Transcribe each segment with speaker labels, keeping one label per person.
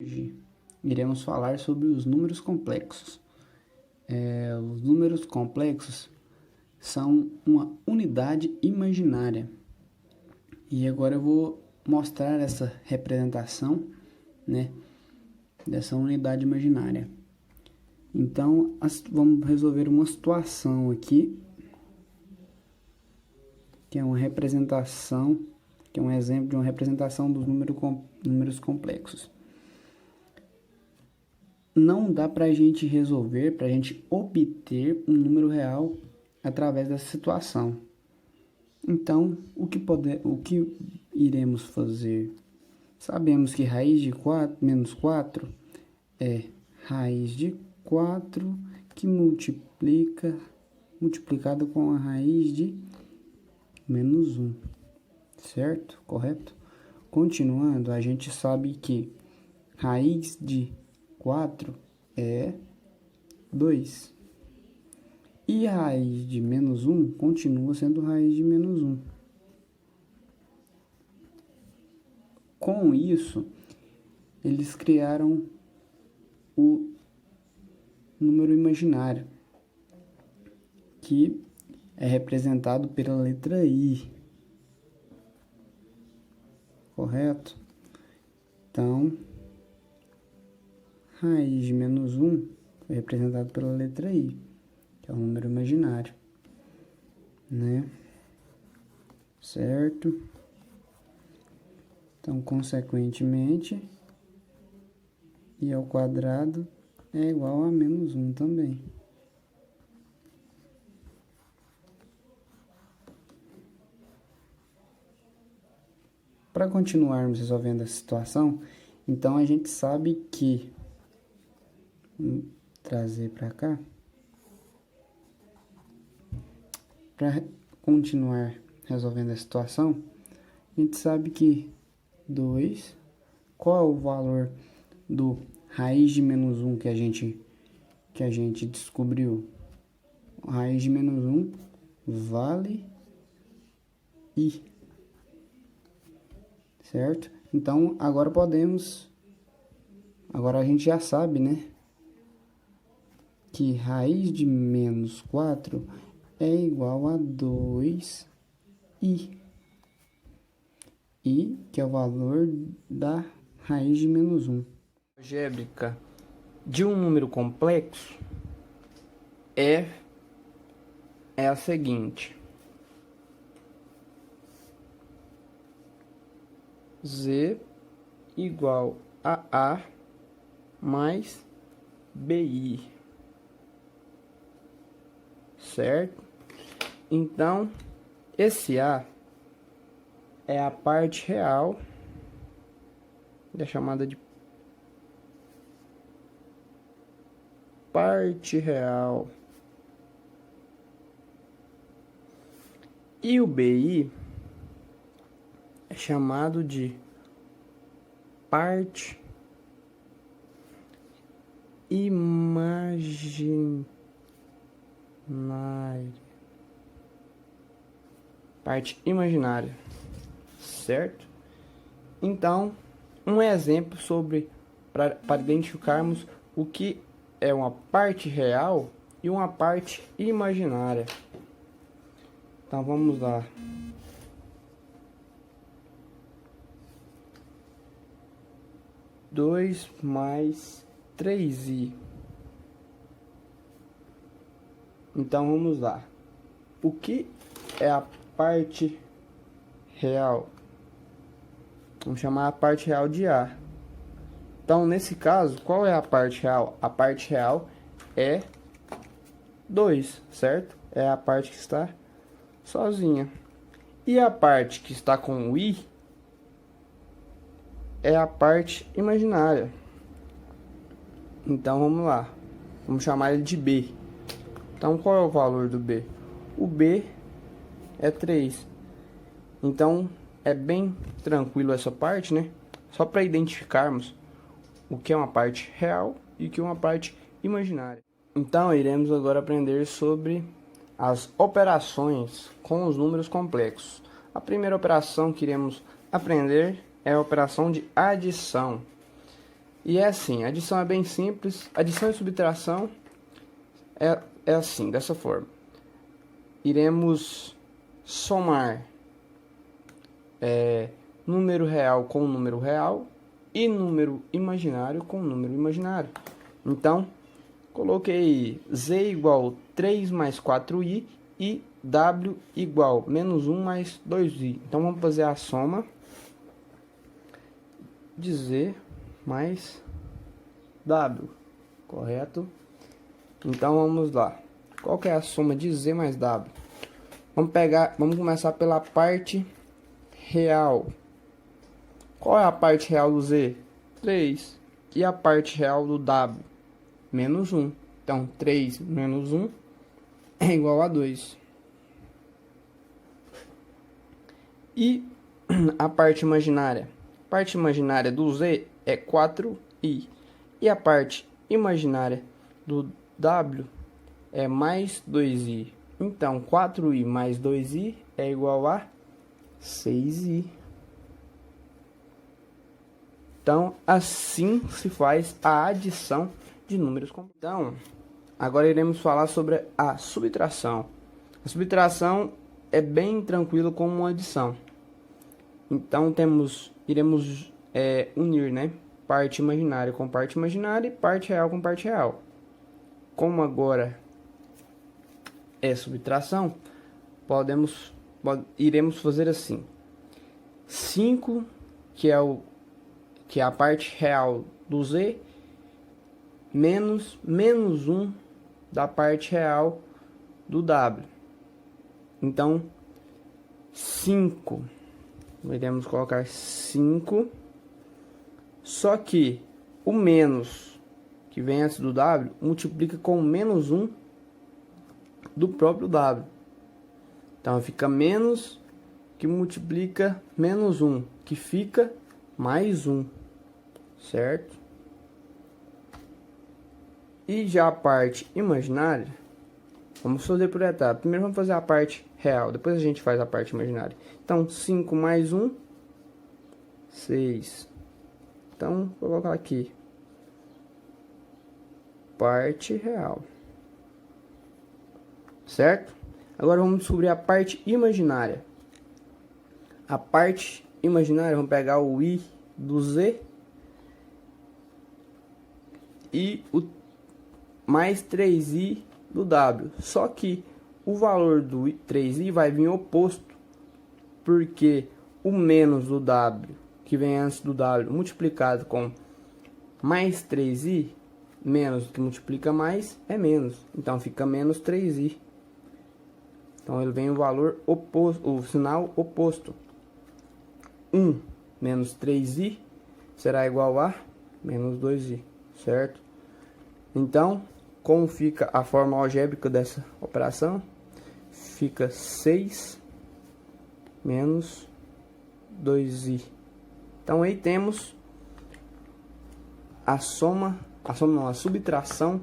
Speaker 1: Hoje iremos falar sobre os números complexos. Os números complexos são uma unidade imaginária. E agora eu vou mostrar essa representação, né, dessa unidade imaginária. Então, vamos resolver uma situação aqui, que é uma representação, que é um exemplo de uma representação dos números complexos. Não dá para a gente resolver, para a gente obter um número real através dessa situação. Então, o que iremos fazer? Sabemos que raiz de 4 menos 4 é raiz de 4 que multiplicado com a raiz de menos 1, certo? Correto? Continuando, a gente sabe que raiz de 4 é 2. E a raiz de menos 1 continua sendo raiz de menos 1. Com isso, eles criaram o número imaginário, que é representado pela letra I. Correto? Então, raiz de menos 1 foi representado pela letra I, que é o número imaginário, né? Certo? Então, consequentemente, I ao quadrado é igual a menos 1 também. Para continuarmos resolvendo essa situação, então a gente sabe que, vou trazer para cá, para continuar resolvendo a situação, a gente sabe que 2, qual é o valor do raiz de menos 1 que a gente descobriu? Raiz de menos 1 vale I, certo? Então, agora a gente já sabe, né, que raiz de menos 4 é igual a 2i. I, que é o valor da raiz de menos 1. A algébrica de um número complexo é a seguinte: Z igual a A mais BI, certo? Então, esse A é a parte real, é chamada de parte real. E o BI é chamado de parte imaginária. Parte imaginária, certo? Então, um exemplo para identificarmos o que é uma parte real e uma parte imaginária. Então, vamos lá. Dois mais 3i. Então, vamos lá. O que é a parte real? Vamos chamar a parte real de A. Então, nesse caso, qual é a parte real? A parte real é 2, certo? É a parte que está sozinha. E a parte que está com o I é a parte imaginária. Então, vamos lá. Vamos chamar ele de B. Então, qual é o valor do B? O B é 3. Então, é bem tranquilo essa parte, né? Só para identificarmos o que é uma parte real e o que é uma parte imaginária. Então, iremos agora aprender sobre as operações com os números complexos. A primeira operação que iremos aprender é a operação de adição. E é assim, a adição é bem simples. Adição e subtração é assim, dessa forma. Iremos somar número real com número real e número imaginário com número imaginário. Então, coloquei z igual 3 mais 4i e w igual menos 1 mais 2i. Então, vamos fazer a soma de z mais w, correto? Então, vamos lá. Qual que é a soma de z mais w? Vamos começar pela parte real. Qual é a parte real do z? 3. E a parte real do w? Menos 1. Então, 3 menos 1 é igual a 2. E a parte imaginária? A parte imaginária do z é 4i. E a parte imaginária do w é mais 2i. Então, 4i mais 2i é igual a 6i. Então, assim se faz a adição de números complexos. Então, agora iremos falar sobre a subtração. A subtração é bem tranquilo como uma adição. Então, iremos unir, né? Parte imaginária com parte imaginária e parte real com parte real. Como agora é subtração, iremos fazer assim. 5, que é a parte real do z, menos 1 da parte real do w. Então, 5, iremos colocar 5, só que o menos que vem antes do w multiplica com menos 1 do próprio w. Então, fica menos que multiplica menos 1, que fica mais 1, certo? E já a parte imaginária, vamos fazer por etapa. Primeiro vamos fazer a parte real, depois a gente faz a parte imaginária. Então, 5 mais 1, 6. Então, vou colocar aqui. Parte real. Certo? Agora vamos descobrir a parte imaginária. A parte imaginária, vamos pegar o i do z e o mais 3i do w. Só que o valor do 3i vai vir oposto, porque o menos do w, que vem antes do w, multiplicado com mais 3i, menos que multiplica mais é menos. Então fica menos 3i. Então ele vem o valor oposto, o sinal oposto. 1 menos 3i será igual a menos 2i, certo? Então, como fica a forma algébrica dessa operação? Fica 6 menos 2i. Então aí temos a subtração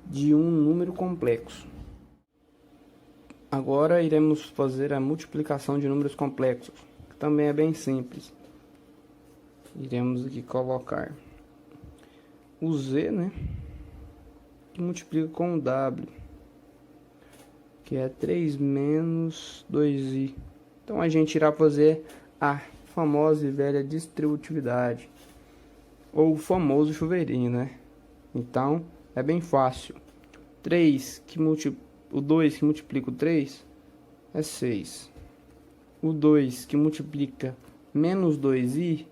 Speaker 1: de um número complexo. Agora iremos fazer a multiplicação de números complexos, que também é bem simples. Iremos aqui colocar o z, né, que multiplica com o w, que é 3 menos 2i. Então a gente irá fazer a famosa e velha distributividade, ou o famoso chuveirinho, né? Então é bem fácil. 3 que o 2 que multiplica o 3 é 6. O 2 que multiplica menos 2i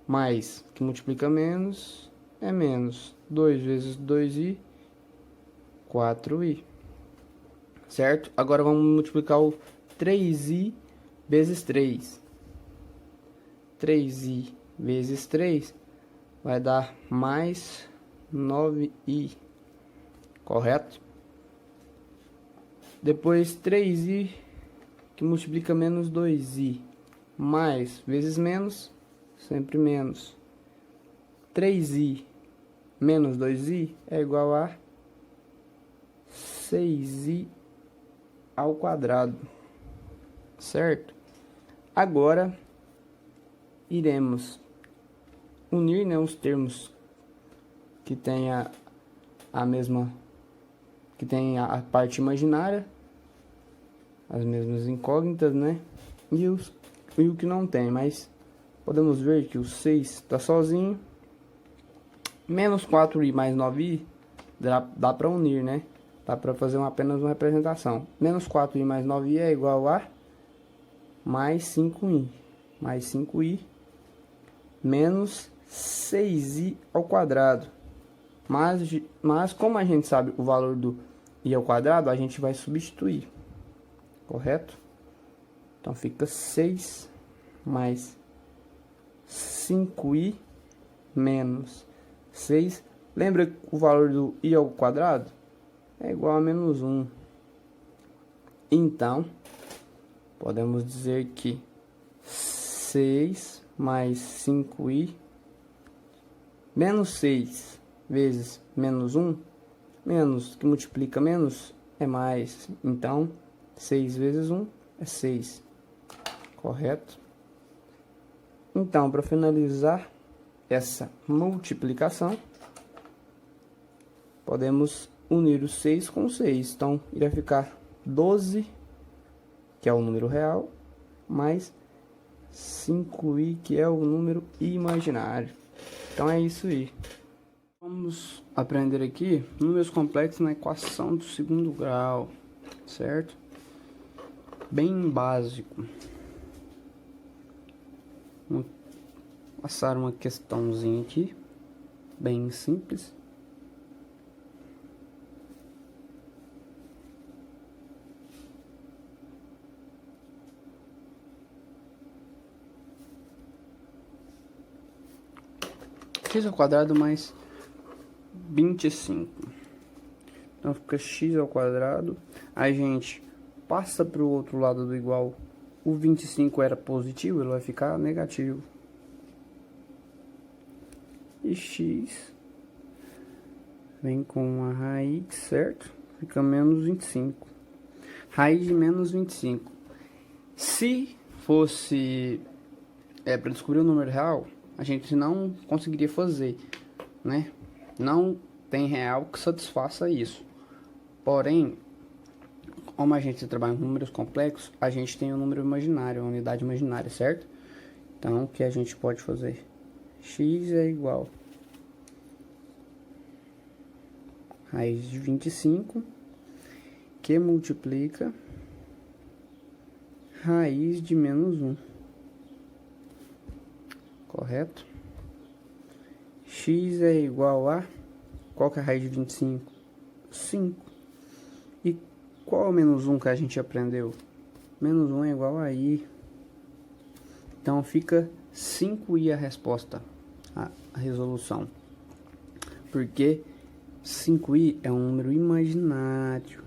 Speaker 1: mais que multiplica menos é menos. 2 vezes 2i, 4i. Certo? Agora vamos multiplicar o 3i vezes 3. 3i vezes 3 vai dar mais 9i. Correto? Depois 3i que multiplica menos 2i mais vezes menos, sempre menos. 3i menos 2i é igual a 6i ao quadrado, certo? Agora iremos unir, né, os termos que tem a mesma, que tem a parte imaginária, as mesmas incógnitas, né, e o que não tem, mas podemos ver que o 6 está sozinho. Menos 4i mais 9i dá para unir, né? Dá para fazer apenas uma representação. Menos 4i mais 9i é igual a mais 5i. Mais 5i menos 6i ao quadrado. Mas como a gente sabe o valor do i ao quadrado, a gente vai substituir. Correto? Então fica 6 mais 5i menos 6. Lembra que o valor do i ao quadrado é igual a menos 1. Então, podemos dizer que 6 mais 5i menos 6 vezes menos 1, menos que multiplica menos é mais. Então, 6 vezes 1 é 6. Correto? Então, para finalizar essa multiplicação, podemos unir o 6 com o 6. Então, irá ficar 12, que é o número real, mais 5i, que é o número imaginário. Então, é isso aí. Vamos aprender aqui números complexos na equação do segundo grau, certo? Bem básico. Vou passar uma questãozinha aqui, bem simples. X ao quadrado mais 25. Então fica x ao quadrado. A gente passa para o outro lado do igual. O 25 era positivo, ele vai ficar negativo. E x vem com a raiz, certo? Fica menos 25. Raiz de menos 25. Se fosse para descobrir o número real, a gente não conseguiria fazer, né? Não tem real que satisfaça isso. Porém, como a gente trabalha com números complexos, a gente tem um número imaginário, uma unidade imaginária, certo? Então, o que a gente pode fazer? X é igual a raiz de 25, que multiplica raiz de menos 1. Correto? X é igual a... Qual que é a raiz de 25? 5. E qual é o menos 1 que a gente aprendeu? Menos 1 é igual a i. Então fica 5i a resposta, a resolução. Porque 5i é um número imaginário.